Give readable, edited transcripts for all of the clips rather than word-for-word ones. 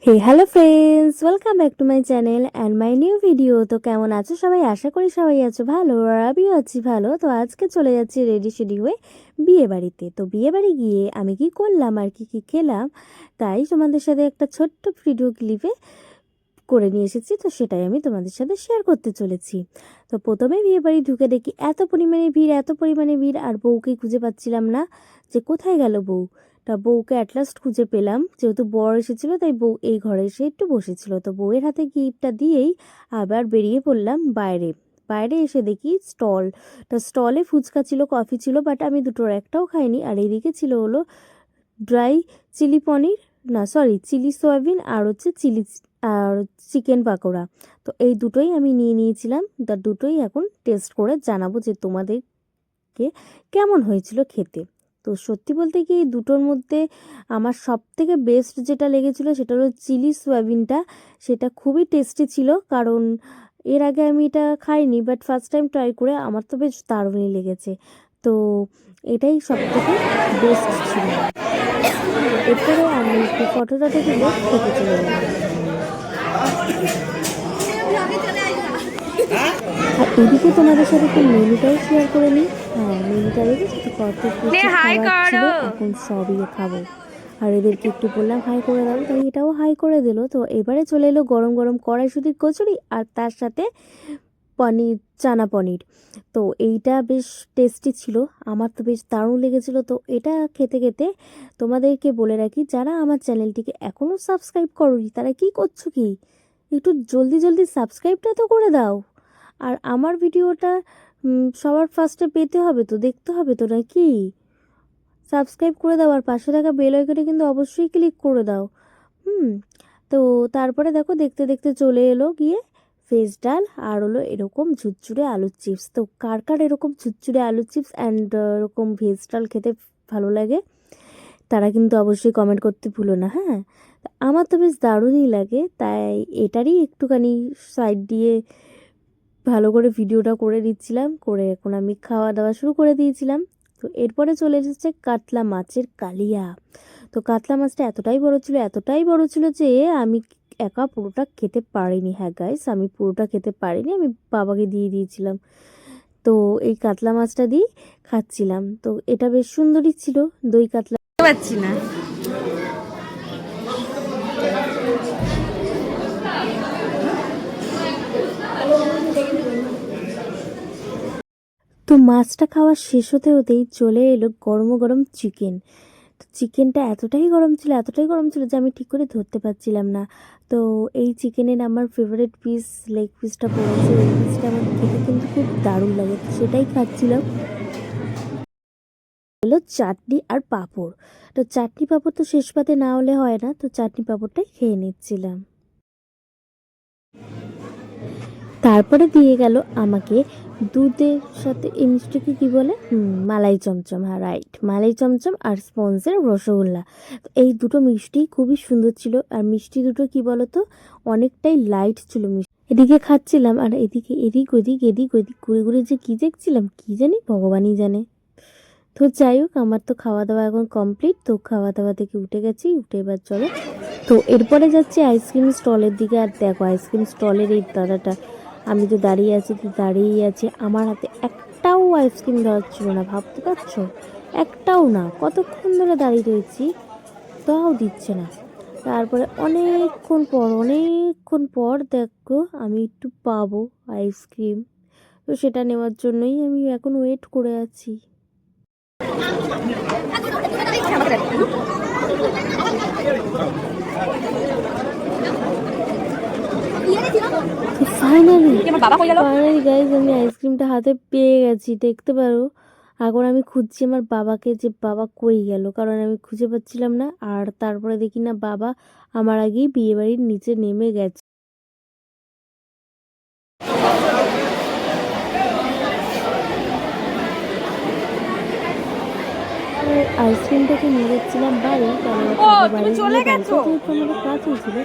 Hey hello friends, welcome back to my channel and my new video. তো কেমন আছো সবাই? আশা করি সবাই আছো ভালো, আর আমিও আছি ভালো। তো আজকে চলে যাচ্ছি রেডি সেডি হয়ে বিয়ে বাড়িতে। তো বিয়ে বাড়ি গিয়ে আমি কি করলাম আর কি খেলাম, তাই তোমাদের সাথে একটা ছোট্ট ভিডিও ক্লিপে করে নিয়ে এসেছি। তো সেটাই আমি তোমাদের সাথে শেয়ার করতে চলেছি। তো প্রথমে বিয়ে বাড়ি ঢুকে দেখি এত পরিমাণে ভিড়, আর বউকে খুঁজে পাচ্ছিলাম না যে কোথায় গেল বউ। তা বউকে অ্যাটলাস্ট খুঁজে পেলাম, যেহেতু বর এসেছিল তাই বউ এই ঘরে এসে একটু বসেছিল। তো বউয়ের হাতে গিফটটা দিয়েই আবার বেরিয়ে পড়লাম বাইরে। বাইরে এসে দেখি স্টলে ফুচকা ছিল, কফি ছিল, বাট আমি দুটোর একটাও খাইনি। আর এদিকে ছিল হলো ড্রাই চিলি পনির, না সরি চিলি সয়াবিন, আর হচ্ছে আর চিকেন পাকোড়া। তো এই দুটোই আমি নিয়ে নিয়েছিলাম। তার দুটোই এখন টেস্ট করে জানাবো যে তোমাদেরকে কেমন হয়েছিল খেতে। তো সত্যি বলতে কি এই দুটোর মধ্যে আমার সব থেকে বেস্ট যেটা লেগেছিলো সেটা হলো চিলি সয়াবিনটা। সেটা খুবই টেস্টি ছিল, কারণ এর আগে আমি এটা খাইনি, বাট ফার্স্ট টাইম ট্রাই করে আমার তো বেশ দারুণই লেগেছে। তো এটাই সব থেকে বেস্ট ছিল। এরপরে আমি একটু ফটো টটো তুলে খেতে চলে গেলাম। আর এদিকে তোমাদের সাথে একটু মেনুটাও শেয়ার করে নিই। হ্যাঁ, মেনুটা দেখেছি তো কত কিছু খাবার ছিল, এখন সবই খাবো। আর এদেরকে একটু বললাম হাই করে দাও, তাই এটাও হাই করে দিল। তো এবারে চলে এলো গরম গরম কড়াইশুঁটির কচুরি, আর তার সাথে পনির, চানা পনির। তো এইটা বেশ টেস্টি ছিল, আমার তো বেশ দারুণ লেগেছিল। তো এটা খেতে খেতে তোমাদেরকে বলে রাখি, যারা আমার চ্যানেলটিকে এখনও সাবস্ক্রাইব করোনি তারা কি করছো কি, একটু জলদি জলদি সাবস্ক্রাইবটা তো করে দাও। আর আমার ভিডিওটা সবার ফার্স্টে পেতে হবে তো, দেখতে হবে তো নাকি। সাবস্ক্রাইব করে দাও, আর পাশে থাকা বেল আইকনে কিন্তু অবশ্যই ক্লিক করে দাও। হুম। তো তারপরে দেখো দেখতে দেখতে চলে এলো গিয়ে ভেজ ডাল, আর হলো এরকম ঝুরঝুরে আলুর চিপস। তো কার কার এরকম ঝুরঝুরে আলুর চিপস অ্যান্ড এরকম ভেজ ডাল খেতে ভালো লাগে, তারা কিন্তু অবশ্যই কমেন্ট করতে ভুলো না। হ্যাঁ, আমার তো বেশ দারুণই লাগে, তাই এটারই একটুখানি সাইড দিয়ে ভালো করে ভিডিওটা করে দিচ্ছিলাম, করে এখন আমি খাওয়া দাওয়া শুরু করে দিয়েছিলাম। তো এরপরে চলে এসেছে কাতলা মাছের কালিয়া। তো কাতলা মাছটা এতটাই বড় ছিল যে আমি একা পুরোটা খেতে পারিনি। হ্যাঁ গাইস, আমি পুরোটা খেতে পারিনি, আমি বাবাকে দিয়ে দিয়েছিলাম। তো এই কাতলা মাছটা দিয়ে খাচ্ছিলাম। তো এটা বেশ সুন্দরই ছিল, দই কাতলা পাচ্ছি না। তো মাছটা খাওয়া শেষ হতে হতেই চলে এলো গরম গরম চিকেন। তো চিকেনটা এতটাই গরম ছিল যে আমি ঠিক করে ধরতে পারছিলাম না। তো এই চিকেনের আমার ফেভারিট পিস লেগ পিসটা পড়েছে, এই পিসটা আমার খেতে কিন্তু খুব দারুণ লাগে, তো সেটাই খাচ্ছিলাম। হলো চাটনি আর পাঁপড়। তো চাটনি পাঁপড় তো শেষ পাতে না হলে হয় না, তো চাটনি পাঁপড়টাই খেয়ে নিচ্ছিলাম। তারপরে দিয়ে গেল আমাকে দুধের সাথে এই মিষ্টিকে কী বলে, মালাই চমচম। হ্যাঁ রাইট, মালাই চমচম আর স্পঞ্জের রসগোল্লা। তো এই দুটো মিষ্টি খুবই সুন্দর ছিল, আর মিষ্টি দুটো কি বলতো অনেকটাই লাইট ছিল মিষ্টি। এদিকে খাচ্ছিলাম আর এদিকে এদিক ওদিক ঘুরে ঘুরে যে কী দেখছিলাম কি জানি ভগবানই জানে। তো যাই হোক, আমার তো খাওয়া দাওয়া এখন কমপ্লিট। তো খাওয়া দাওয়া থেকে উঠে গেছি, উঠে এবার চলো। তো এরপরে যাচ্ছি আইসক্রিম স্টলের দিকে। আর দেখো আইসক্রিম স্টলের এই দাদাটা, আমি তো দাঁড়িয়ে আছি তো দাঁড়িয়েই আছে, আমার হাতে একটাও আইসক্রিম ধরার ছিল না, ভাবতে পারছো? একটাও না, কতক্ষণ ধরে দাঁড়িয়ে রয়েছি তাও দিচ্ছে না। তারপরে অনেকক্ষণ পর দেখো আমি একটু পাবো আইসক্রিম। তো সেটা নেওয়ার জন্যই আমি এখন ওয়েট করে আছি। ফাইনালি গাইজ আমি আইসক্রিমটা হাতে পেয়ে গেছি, দেখতে পারো। এখন আমি খুঁজছি আমার বাবাকে, যে বাবা কই গেল, কারণ আমি খুঁজে পাচ্ছিলাম না। আর তারপরে দেখি না বাবা আমার আগেই বিয়ে বাড়ির নিচে নেমে গেছে। আইসক্রিমটাকে নিয়ে যাচ্ছিলাম বাড়ি, কারণ বাড়ি গিয়ে বাড়িতে যেহেতু আমাদের কাজ হয়েছিল,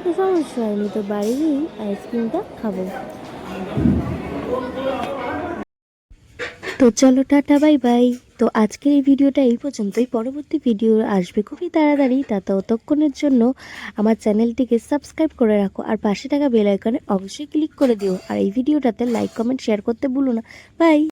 তো সমস্যা হয়নি, তো বাড়ি গিয়েই আইসক্রিমটা খাবো। তো চলো টাটা বাই বাই। তো আজকের এই ভিডিওটা এই পর্যন্তই, পরবর্তী ভিডিও আসবে খুবই তাড়াতাড়ি। ততক্ষণের জন্য আমার চ্যানেলটিকে সাবস্ক্রাইব করে রাখো আর পাশে থাকা বেল আইকনে অবশ্যই ক্লিক করে দিও, আর এই ভিডিওটাতে লাইক কমেন্ট শেয়ার করতে ভুলো না। বাই।